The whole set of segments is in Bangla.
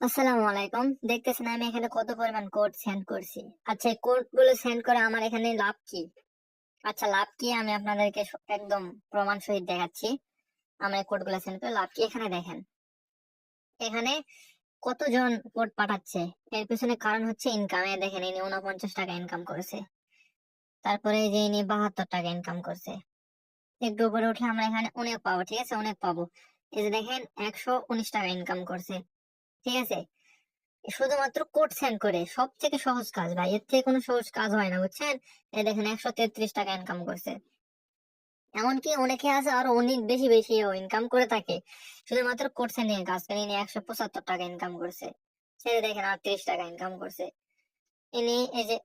আসসালামু আলাইকুম। দেখতেছেন আমি এখানে কত পরিমাণ কোড সেন্ড করছি। আচ্ছা, এই কোড গুলো সেন্ড করে আমার এখানে লাভ কি? আচ্ছা, লাভ কি আমি আপনাদেরকে একদম প্রমাণ সহিত দেখাচ্ছি। আমরা এই কোড গুলো সেন্ড করে লাভ কি এখানে দেখেন। এখানে কতজন কোড পাঠাচ্ছে, এর পিছনে কারণ হচ্ছে ইনকাম। দেখেন ইনি 49 টাকা ইনকাম করেছে, তারপরে এই যে ইনি 72 টাকা ইনকাম করছে। একটু উপরে উঠলে আমরা এখানে অনেক পাবো, ঠিক আছে, অনেক পাবো। এই যে দেখেন 119 টাকা ইনকাম করছে, ঠিক আছে, শুধুমাত্র কোড সেন্ড করে। সব থেকে সহজ কাজ ভাই, এর থেকে কোনো সহজ কাজ হয় না, বুঝছেন। এই দেখেন 133 টাকা ইনকাম করছে। এমনকি অনেকে আছে আরো অনেক বেশি বেশি ইনকাম করে থাকে, শুধুমাত্র কোড সেন্ডিং এর কাজ করে। ইনি 175 টাকা ইনকাম করছে। সে দেখেন 38 টাকা ইনকাম করছে। ইনি এই যে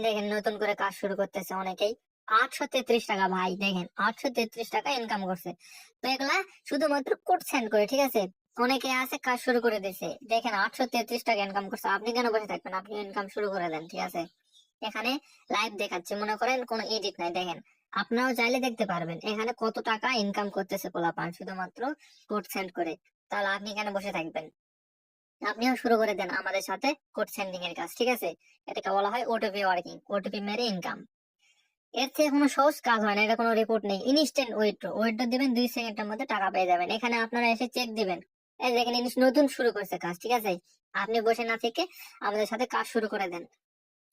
দেখেন নতুন করে কাজ শুরু করতেছে অনেকেই। 833 টাকা ভাই, দেখেন 833 টাকা ইনকাম করছে। তো এগুলা শুধুমাত্র কোড সেন্ড করে, ঠিক আছে। অনেকে আছে কাজ শুরু করে দিছে, দেখেন 833 টাকা ইনকাম করছে। আপনি কেন বসে থাকবেন? আপনি ইনকাম শুরু করে দেন, ঠিক আছে। এখানে লাইভ দেখাচ্ছে, মনে করেন কোনো এডিট নাই, দেখেন আপনারাও চাইলে দেখতে পারবেন এখানে কত টাকা ইনকাম করতেছে পোলাপান শুধুমাত্র কোড সেন্ড করে। তাহলে আপনি কেন বসে থাকবেন? আপনিও শুরু করে দেন আমাদের সাথে কোড সেন্ডিং এর কাজ, ঠিক আছে। এটাকে বলা হয় ওটিপি ওয়ার্কিং, ওটিপি মেরে ইনকাম। এর থেকে কোনো সহজ কাজ হয় না, এটা কোনো রিপোর্ট নেই। ইনস্ট্যান্ট উইথড্র, উইথড্র দিবেন 2 সেকেন্ডের মধ্যে টাকা পেয়ে যাবেন। এখানে আপনারা এসে চেক দিবেন। এই দেখেন ইনি নতুন শুরু করছে কাজ, ঠিক আছে। আপনি বসে না থেকে আমাদের সাথে কাজ শুরু করে দেন।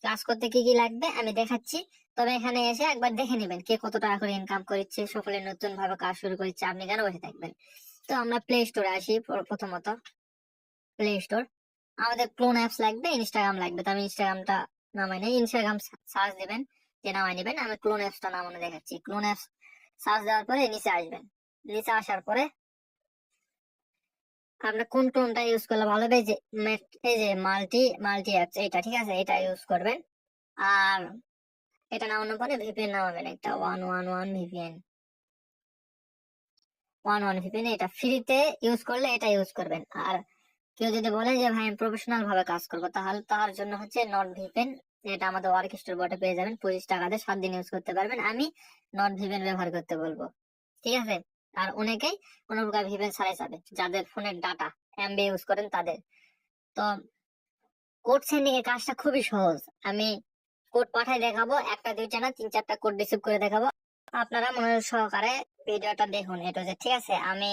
কাজ করতে কি কি লাগবে আমি দেখাচ্ছি, তবে এখানে এসে একবার দেখে নেবেন কে কত টাকা করে ইনকাম করছে। সকলে নতুন ভাবে কাজ শুরু করছে, আপনি কেন বসে থাকবেন? তো আমরা প্লে স্টোরে আসি। প্রথমত প্লে স্টোর, আমাদের ক্লোন অ্যাপস লাগবে, ইনস্টাগ্রাম লাগবে। তো আমি ইনস্টাগ্রামটা নামাই নেই, ইনস্টাগ্রাম সার্চ দিবেন, যে নামাই নেবেন। আমি ক্লোন অ্যাপসটা নামানো দেখাচ্ছি। ক্লোন অ্যাপস সার্চ দেওয়ার পরে নিচে আসবেন। নিচে আসার পরে আপনার কোন ক্লোনটা ইউজ করলে ভালো হবে, যে এই যে মাল্টি মাল্টি অ্যাপস, এটা ঠিক আছে, এটা ইউজ করবেন। আর এটা নামানোর পরে ভিপিএন নামাবেন, একটা 111 ভিপিএন। 111 ভিপিএন এটা ফ্রিতে ইউজ করলে এটা ইউজ করবেন। আর কেউ যদি বলে যে ভাই আমি প্রফেশনাল ভাবে কাজ করবো, তাহলে তার জন্য হচ্ছে নট ভিপেন। এটা আমাদের ওয়ার্ক স্টোর বটে পেয়ে যাবেন, 25 টাকাতে 7 দিন ইউজ করতে পারবেন। আমি নট ভিপেন ব্যবহার করতে বলবো, ঠিক আছে। আর অনেকেই কোনো প্রকার ভিপেন ছাড়াই যাবে, যাদের ফোনের ডাটা এমবি ইউজ করেন তাদের। তো কোড সেন্ডিং এর কাজটা খুবই সহজ। আমি কোড পাঠাই দেখাবো, একটা দুইটা না 3-4টা কোড রিসিভ করে দেখাবো। আপনারা মনোযোগ সহকারে ভিডিওটা দেখুন, এটা যে ঠিক আছে। আমি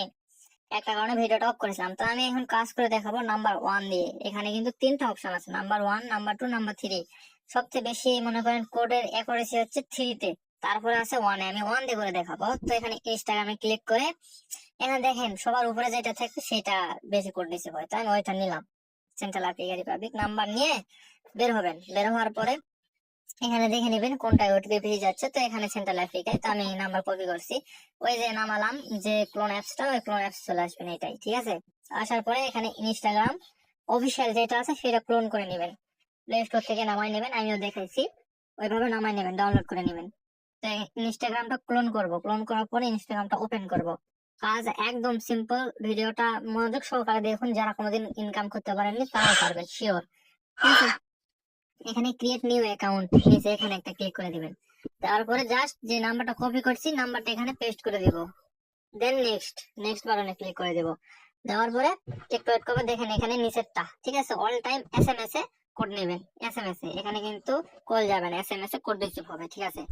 একটা কারণে ভিডিওটা অফ করেছিলাম, তো আমি এখন কাজ করে দেখাবো নাম্বার 1 দিয়ে। এখানে কিন্তু 3টা অপশন আছে, নাম্বার 1, নাম্বার 2, নাম্বার 3। সবচেয়ে বেশি মনে করেন কোডের অ্যাকুরেসি হচ্ছে 3-তে, তারপরে আছে 1-এ। আমি 1 দিয়ে করে দেখাবো। তো এখানে ইনস্টাগ্রামে ক্লিক করে এখানে দেখেন সবার উপরে যেটা থাকবে সেটা বেশি কোড রিসিভ হয়, তো আমি ওইটা নিলাম। সেন্ট্রাল আফ্রিকা রিপাবলিক নাম্বার নিয়ে বের হবেন। বের হওয়ার পরে এখানে দেখে নেবেন কোনটা ওটিপি পেয়ে যাচ্ছে। তো এখানে সেন্ট্রাল আফ্রিকায়, তো আমি নাম্বার কপি করছি। ওই যে নামালাম যে ক্লোন অ্যাপসটা, ওই ক্লোন অ্যাপস চলে আসবেন, এটাই ঠিক আছে। আসার পরে এখানে ইনস্টাগ্রাম অফিসিয়াল যেটা আছে সেটা ক্লোন করে নেবেন, প্লে স্টোর থেকে নামাই নেবেন। আমিও দেখাইছি, ওইভাবে নামাই নেবেন, ডাউনলোড করে নেবেন। তো ইনস্টাগ্রামটা ক্লোন করব, ক্লোন করার পরে ইনস্টাগ্রামটা ওপেন করব। কাজ একদম সিম্পল। ভিডিওটা মনোযোগ সহকারে দেখুন, যারা কোনোদিন ইনকাম করতে পারেননি তারাও পারবেন শিওর, ঠিক আছে। এখানে ক্রিয়েট নিউ অ্যাকাউন্ট নিচে এখানে একটা ক্লিক করে দিবেন। তারপরে জাস্ট যে নাম্বারটা কপি করছি নাম্বারটা এখানে পেস্ট করে দিব। দেন নেক্সট, নেক্সট বাটনে ক্লিক করে দিব। দেওয়ার পরে একটু ওয়েট করবে। দেখেন এখানে নিচেরটা ঠিক আছে, অল টাইম এসএমএস এ কোড নেবেন। এসএমএস এ এখানে কিন্তু কল যাবে না, এসএমএস এ কোড রিসিভ হবে, ঠিক আছে।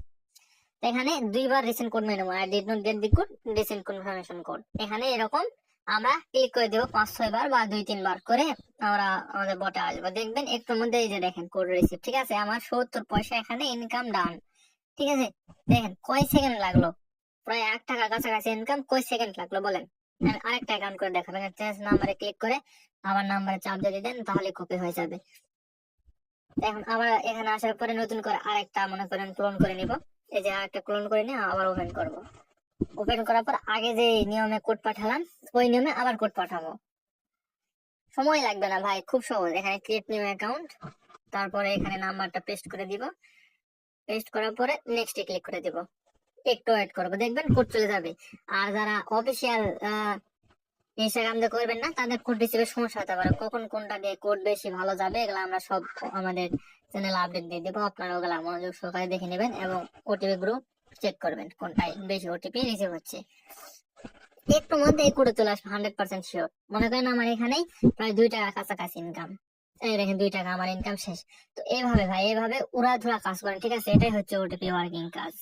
তো এখানে দুইবার রিসেন্ট কোড মেনে নেবো, I did not get the code, recent confirmation code. এখানে এরকম আমরা ক্লিক করে দেবো 5-6 বার বা 2-3 বার করে। আমরা আমাদের বটে আসবো, দেখবেন একটুর মধ্যে এই যে দেখেন কোড রিসিভ, ঠিক আছে। আমার 70 পয়সা এখানে ইনকাম ডান, ঠিক আছে। দেখেন কয় সেকেন্ড লাগলো, প্রায় 1 টাকার কাছাকাছি ইনকাম। কয় সেকেন্ড লাগলো বলেন? আমি আরেকটা অ্যাকাউন্ট করে দেখাবেন। চেঞ্জ নাম্বারে ক্লিক করে আমার নাম্বারে চাপ দিয়ে দেন, তাহলে কপি হয়ে যাবে। এখন আবার এখানে আসার পরে নতুন করে আরেকটা মনে করেন ক্লোন করে নিব। এই যে আরেকটা ক্লোন করে নিয়ে আবার ওপেন করব। ওপেন করার পর আগে যে নিয়মে কোড পাঠালাম ওই নিয়মে আবার কোড পাঠাবো। সময় লাগবে না ভাই, খুব সহজ। এখানে ক্রিয়েট নিউ অ্যাকাউন্ট, তারপরে এখানে নাম্বারটা পেস্ট করে দিব। পেস্ট করার পরে নেক্সট এ ক্লিক করে দিব। একটু ওয়েট করবো, দেখবেন কোড চলে যাবে। আর যারা অফিসিয়াল ইনস্টাগ্রাম দিয়ে করবেন না, তাদের কোড রিসিভের সমস্যা হতে পারে। কখন কোনটা দিয়ে কোড বেশি ভালো যাবে এগুলো আমরা সব আমাদের চ্যানেলে আপডেট দিয়ে দেবো। আপনারা ওগুলা মনোযোগ সহকারে দেখে নেবেন এবং ওটিপি গ্রুপ চেক করবেন কোনটায় বেশি ওটিপি রিসিভ হচ্ছে। একটু মধ্যে করে চলে আসবে 100% শিওর। মনে করেন আমার এখানেই প্রায় 2 টাকা কাছাকাছি ইনকাম, এই দেখেন 2 টাকা আমার ইনকাম শেষ। তো এইভাবে ভাই, এইভাবে উড়াধুরা কাজ করেন, ঠিক আছে? এটাই হচ্ছে ওটিপি ওয়ার্কিং কাজ।